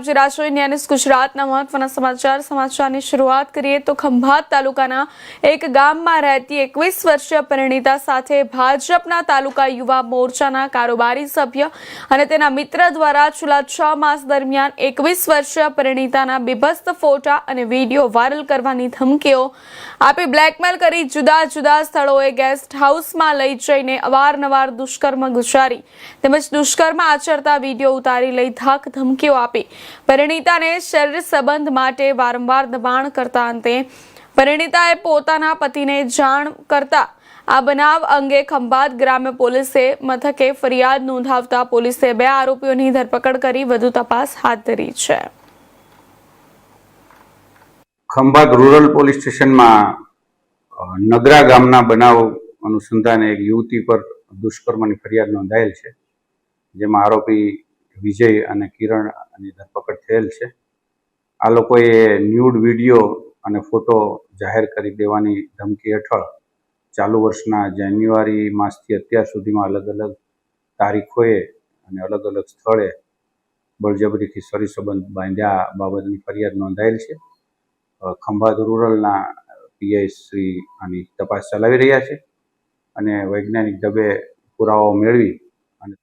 આપજી રાષ્ટ્રીય ન્યૂઝ ગુજરાતના મહત્વના સમાચારની શરૂઆત કરીએ તો ખંભાત તાલુકાના એક ગામમાં રહેતી 21 વર્ષીય પરિણીતા સાથે ભાજપના તાલુકા યુવા મોરચાના કારોબારી સભ્ય અને તેના મિત્ર દ્વારા છેલ્લા 6 માસ દરમિયાન 21 વર્ષીય પરિણીતાના બીભત્સ ફોટા અને વિડીયો વાયરલ કરવાની ધમકીઓ આપી બ્લેકમેલ કરી જુદા જુદા સ્થળોએ ગેસ્ટ હાઉસમાં લઈ જઈને અવારનવાર દુષ્કર્મ ગુજારી તેમજ દુષ્કર્મ આચરતા વિડીયો ઉતારી લઈ ધાક ધમકીઓ આપી પરિણીતાને શરીર સંબંધ માટે વારંવાર દબાણ કરતા અંતે પરિણીતાએ પોતાના પતિને જાણ કરતા આ બનાવ અંગે ખંભાત ગ્રામ્ય પોલીસે મથકે ફરિયાદ નોંધાવતા પોલીસે 2 આરોપીઓની ધરપકડ કરી વધુ તપાસ હાથ ધરી છે। ખંભાત રૂરલ પોલીસ સ્ટેશનમાં નગરા ગામના બનાવ અનુસંધાને એક યુવતી પર દુષ્કર્મની ફરિયાદ નોંધાયેલ છે, જેમાં આરોપી વિજય અને કિરણની ધરપકડ થયેલ છે। આ લોકોએ ન્યૂડ વિડીયો અને ફોટો જાહેર કરી દેવાની ધમકી હેઠળ ચાલુ વર્ષના જાન્યુઆરી માસથી અત્યાર સુધીમાં અલગ અલગ તારીખોએ અને અલગ અલગ સ્થળે બળજબરીથી શરીર સંબંધ બાંધ્યા બાબતની ફરિયાદ નોંધાયેલ છે। ખંભાત રૂરલના પીઆઈ શ્રી આની તપાસ ચલાવી રહ્યા છે અને વૈજ્ઞાનિક ઢબે પુરાવાઓ મેળવી અને